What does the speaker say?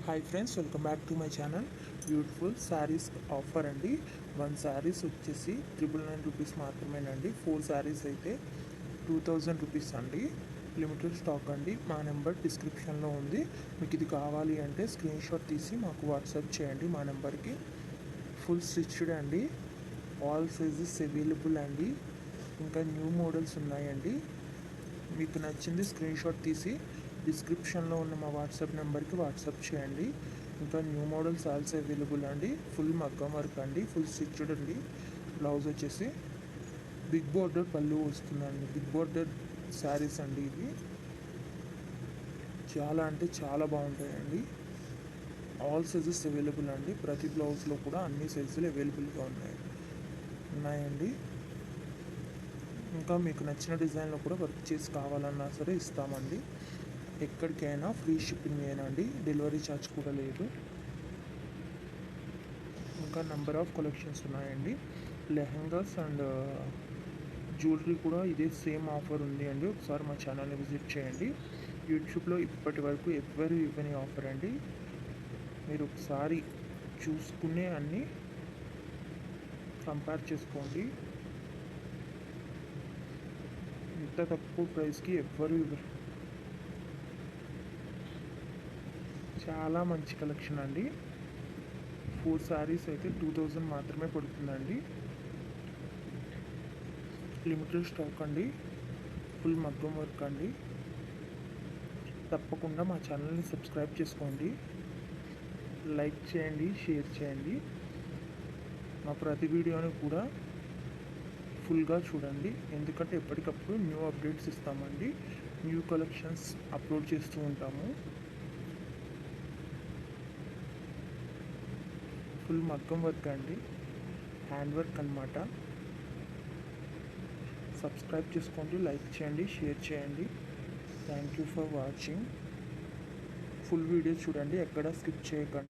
Hi friends, welcome back to my channel. Beautiful saris offer అండి. 1 శారీస్ వచ్చేసి 999 rupees మాత్రమేనండి. 4 శారీస్ అయితే 2000 రూపీస్ అండి. లిమిటెడ్ స్టాక్ అండి. మా నెంబర్ డిస్క్రిప్షన్లో ఉంది. మీకు ఇది కావాలి అంటే స్క్రీన్ షాట్ తీసి మాకు వాట్సాప్ చేయండి మా నెంబర్కి. ఫుల్ స్టిచ్డ్ అండి. ఆల్ సైజెస్ అవైలబుల్ అండి. ఇంకా న్యూ మోడల్స్ ఉన్నాయండి. మీకు నచ్చింది స్క్రీన్ షాట్ తీసి డిస్క్రిప్షన్లో ఉన్న మా వాట్సాప్ నెంబర్కి వాట్సాప్ చేయండి. ఇంకా న్యూ మోడల్స్ ఆల్సో అవైలబుల్ అండి. ఫుల్ మగ్గం వర్క్ అండి, ఫుల్ స్టిచ్డ్ అండి. బ్లౌజ్ వచ్చేసి బిగ్ బోర్డర్ పళ్ళు వస్తుందండి. బిగ్ బోర్డర్ శారీస్ అండి ఇవి. చాలా అంటే చాలా బాగుంటాయండి. ఆల్ సైజెస్ అవైలబుల్ అండి. ప్రతి బ్లౌజ్లో కూడా అన్ని సైజులు అవైలబుల్గా ఉన్నాయండి. ఇంకా మీకు నచ్చిన డిజైన్లో కూడా వర్క్ చేసి కావాలన్నా సరే ఇస్తామండి. ఎక్కడికైనా ఫ్రీ షిప్పింగ్ ఏనండి. డెలివరీ ఛార్జ్ కూడా లేదు. ఇంకా నెంబర్ ఆఫ్ కలెక్షన్స్ ఉన్నాయండి. లెహంగాస్ అండ్ జ్యువెలరీ కూడా ఇదే సేమ్ ఆఫర్ ఉంది అండి. ఒకసారి మా ఛానల్ని విజిట్ చేయండి. యూట్యూబ్లో ఇప్పటి వరకు ఎవ్వరు ఇవ్వని ఆఫర్ అండి. మీరు ఒకసారి చూసుకునే అన్నీ కంపేర్ చేసుకోండి. ఇంత తక్కువ ప్రైస్కి ఎవ్వరు ఇవ్వరు. చాలా మంచి కలెక్షన్ అండి. 4 శారీస్ అయితే 2000 మాత్రమే పడుతుందండి. లిమిటెడ్ స్టాక్ అండి. ఫుల్ మగ్గం వర్క్ అండి. తప్పకుండా మా ఛానల్ని సబ్స్క్రైబ్ చేసుకోండి. లైక్ చేయండి, షేర్ చేయండి. మా ప్రతి వీడియోని కూడా ఫుల్గా చూడండి. ఎందుకంటే ఎప్పటికప్పుడు న్యూ అప్డేట్స్ ఇస్తామండి. న్యూ కలెక్షన్స్ అప్లోడ్ చేస్తూ ఉంటాము. ఫుల్ మగ్గం వర్క్ అండి, హ్యాండ్ వర్క్ అన్నమాట. సబ్స్క్రైబ్ చేసుకోండి, లైక్ చేయండి, షేర్ చేయండి. Thank you for watching. Full video చూడండి, ఎక్కడ స్కిప్ చేయకండి.